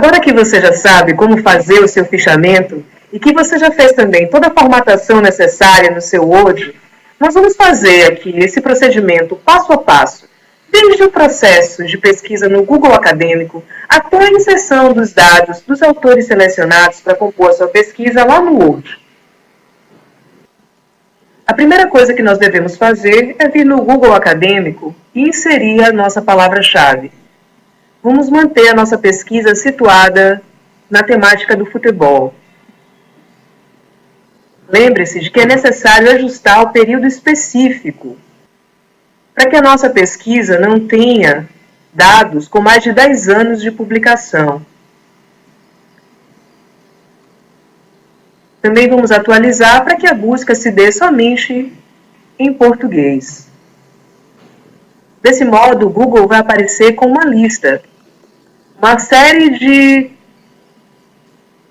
Agora que você já sabe como fazer o seu fichamento e que você já fez também toda a formatação necessária no seu Word, nós vamos fazer aqui esse procedimento passo a passo, desde o processo de pesquisa no Google Acadêmico até a inserção dos dados dos autores selecionados para compor a sua pesquisa lá no Word. A primeira coisa que nós devemos fazer é vir no Google Acadêmico e inserir a nossa palavra-chave. Vamos manter a nossa pesquisa situada na temática do futebol. Lembre-se de que é necessário ajustar o período específico, para que a nossa pesquisa não tenha dados com mais de 10 anos de publicação. Também vamos atualizar para que a busca se dê somente em português. Desse modo, o Google vai aparecer com uma lista, uma série de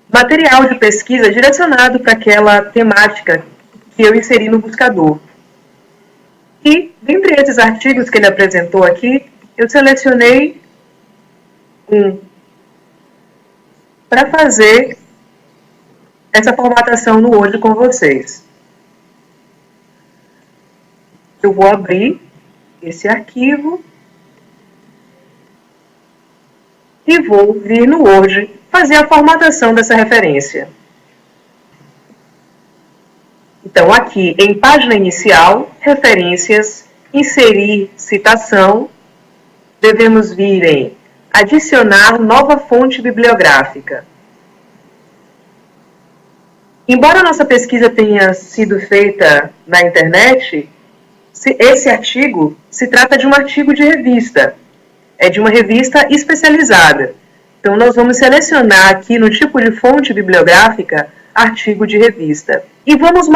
material de pesquisa direcionado para aquela temática que eu inseri no buscador. E, dentre esses artigos que ele apresentou aqui, eu selecionei um para fazer essa formatação no Word com vocês. Eu vou abrir esse arquivo e vou vir no Word fazer a formatação dessa referência. Então, aqui em página inicial, referências, inserir citação, devemos vir em adicionar nova fonte bibliográfica. Embora a nossa pesquisa tenha sido feita na internet, esse artigo se trata de um artigo de revista. É de uma revista especializada. Então, nós vamos selecionar aqui no tipo de fonte bibliográfica, artigo de revista. E vamos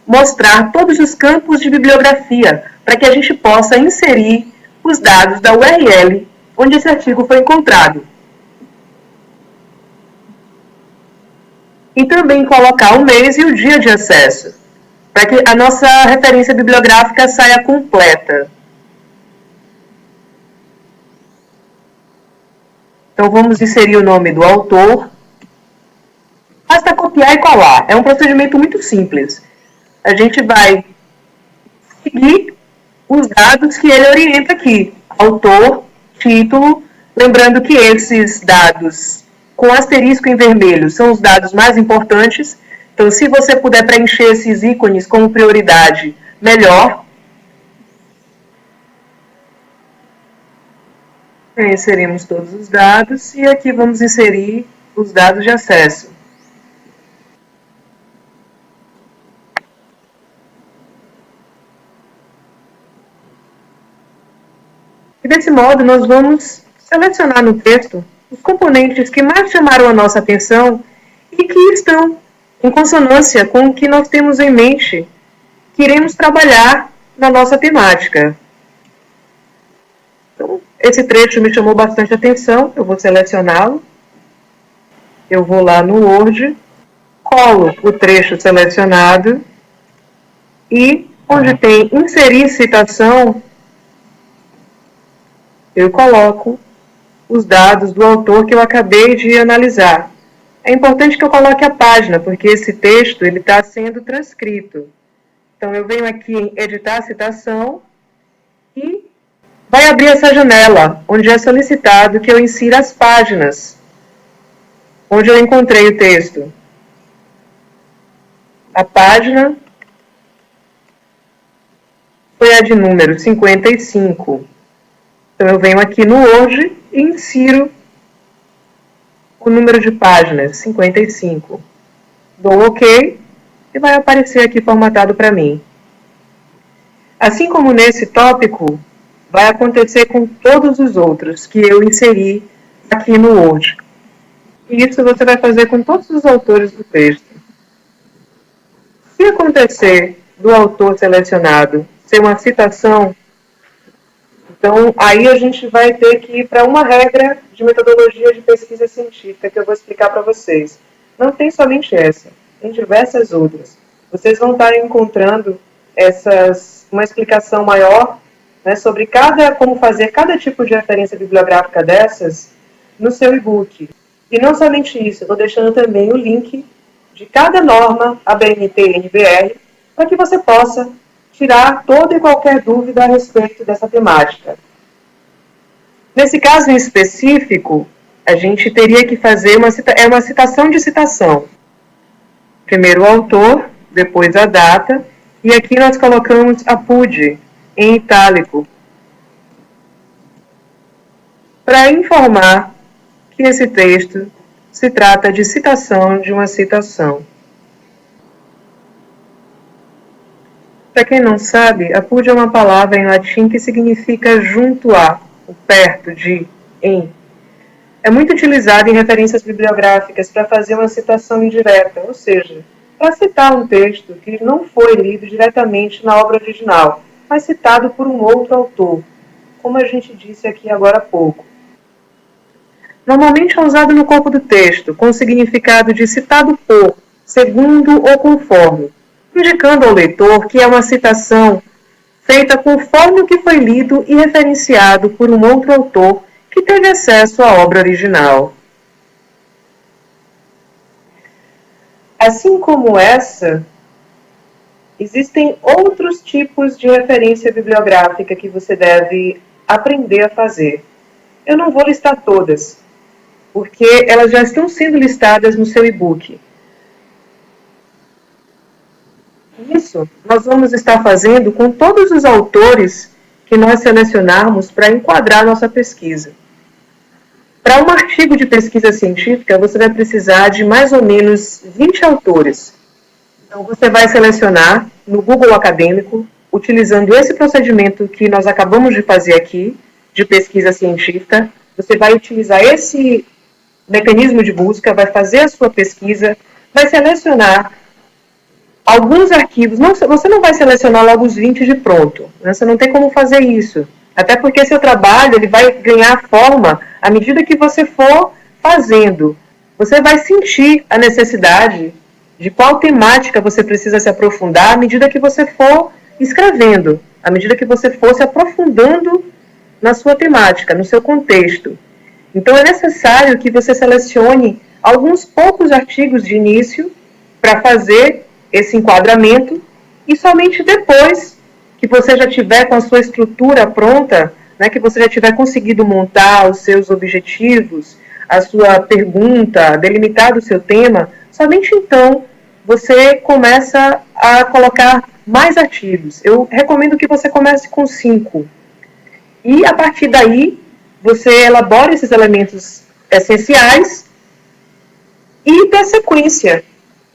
mostrar todos os campos de bibliografia, para que a gente possa inserir os dados da URL onde esse artigo foi encontrado. E também colocar o mês e o dia de acesso, para que a nossa referência bibliográfica saia completa. Então, vamos inserir o nome do autor. Basta copiar e colar. É um procedimento muito simples. A gente vai seguir os dados que ele orienta aqui. Autor, título. Lembrando que esses dados com asterisco em vermelho são os dados mais importantes. Então, se você puder preencher esses ícones como prioridade, melhor. Inserimos todos os dados e aqui vamos inserir os dados de acesso. E desse modo nós vamos selecionar no texto os componentes que mais chamaram a nossa atenção e que estão em consonância com o que nós temos em mente que iremos trabalhar na nossa temática. Então, esse trecho me chamou bastante atenção, eu vou selecioná-lo. Eu vou lá no Word, colo o trecho selecionado e onde tem inserir citação, eu coloco os dados do autor que eu acabei de analisar. É importante que eu coloque a página, porque esse texto está sendo transcrito. Então, eu venho aqui em editar a citação e vai abrir essa janela, onde é solicitado que eu insira as páginas, onde eu encontrei o texto. A página foi a de número 55. Então, eu venho aqui no Word e insiro o número de páginas, 55. Dou OK e vai aparecer aqui formatado para mim. Assim como nesse tópico, vai acontecer com todos os outros que eu inseri aqui no Word. E isso você vai fazer com todos os autores do texto. Se acontecer do autor selecionado ser uma citação, então aí a gente vai ter que ir para uma regra de metodologia de pesquisa científica que eu vou explicar para vocês. Não tem somente essa, tem diversas outras. Vocês vão estar encontrando uma explicação maior, né, sobre como fazer cada tipo de referência bibliográfica dessas no seu e-book. E não somente isso, eu estou deixando também o link de cada norma ABNT e NBR para que você possa tirar toda e qualquer dúvida a respeito dessa temática. Nesse caso em específico, a gente teria que fazer uma citação de citação. Primeiro o autor, depois a data, e aqui nós colocamos a PUD em itálico, para informar que esse texto se trata de citação de uma citação. Para quem não sabe, a PUD é uma palavra em latim que significa junto a, perto de, em. É muito utilizada em referências bibliográficas para fazer uma citação indireta, ou seja, para citar um texto que não foi lido diretamente na obra original, mas citado por um outro autor, como a gente disse aqui agora há pouco. Normalmente é usado no corpo do texto, com o significado de citado por, segundo ou conforme, indicando ao leitor que é uma citação feita conforme o que foi lido e referenciado por um outro autor que teve acesso à obra original. Assim como essa, existem outros tipos de referência bibliográfica que você deve aprender a fazer. Eu não vou listar todas, porque elas já estão sendo listadas no seu e-book. Isso nós vamos estar fazendo com todos os autores que nós selecionarmos para enquadrar nossa pesquisa. Para um artigo de pesquisa científica, você vai precisar de mais ou menos 20 autores. Então, você vai selecionar no Google Acadêmico, utilizando esse procedimento que nós acabamos de fazer aqui, de pesquisa científica. Você vai utilizar esse mecanismo de busca, vai fazer a sua pesquisa, vai selecionar alguns arquivos. Você não vai selecionar logo os 20 de pronto, né? Você não tem como fazer isso. Até porque seu trabalho ele vai ganhar forma à medida que você for fazendo. Você vai sentir a necessidade de qual temática você precisa se aprofundar à medida que você for escrevendo, à medida que você for se aprofundando na sua temática, no seu contexto. Então é necessário que você selecione alguns poucos artigos de início para fazer esse enquadramento e somente depois que você já tiver com a sua estrutura pronta, né, que você já tiver conseguido montar os seus objetivos, a sua pergunta, delimitado o seu tema, somente então você começa a colocar mais artigos. Eu recomendo que você comece com 5. E a partir daí, você elabora esses elementos essenciais e dá sequência,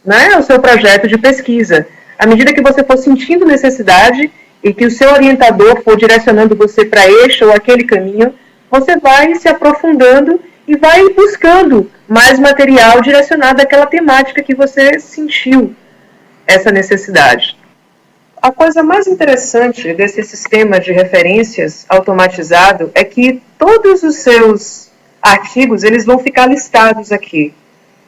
né, ao seu projeto de pesquisa. À medida que você for sentindo necessidade e que o seu orientador for direcionando você para este ou aquele caminho, você vai se aprofundando e vai buscando mais material direcionado àquela temática que você sentiu essa necessidade. A coisa mais interessante desse sistema de referências automatizado é que todos os seus artigos eles vão ficar listados aqui.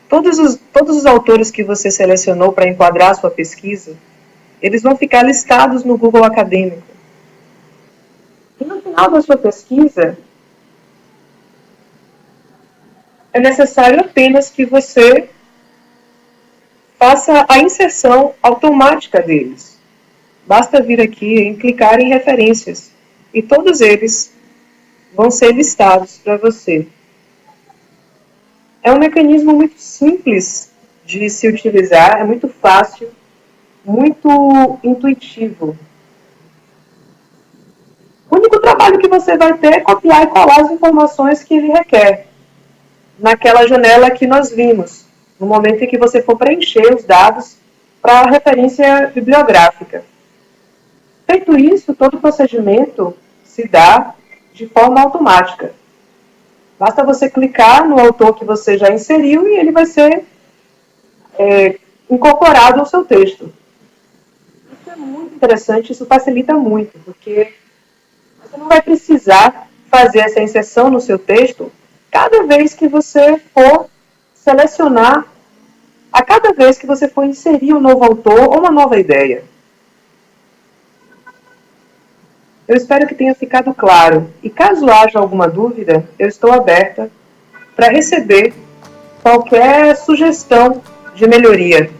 Todos os autores que você selecionou para enquadrar a sua pesquisa, eles vão ficar listados no Google Acadêmico. E no final da sua pesquisa, é necessário apenas que você faça a inserção automática deles. Basta vir aqui e clicar em referências, e todos eles vão ser listados para você. É um mecanismo muito simples de se utilizar, é muito fácil, muito intuitivo. O único trabalho que você vai ter é copiar e colar as informações que ele requer, naquela janela que nós vimos, no momento em que você for preencher os dados para a referência bibliográfica. Feito isso, todo o procedimento se dá de forma automática. Basta você clicar no autor que você já inseriu e ele vai ser incorporado ao seu texto. Isso é muito interessante, isso facilita muito, porque você não vai precisar fazer essa inserção no seu texto cada vez que você for selecionar, a cada vez que você for inserir um novo autor ou uma nova ideia. Eu espero que tenha ficado claro. E caso haja alguma dúvida, eu estou aberta para receber qualquer sugestão de melhoria.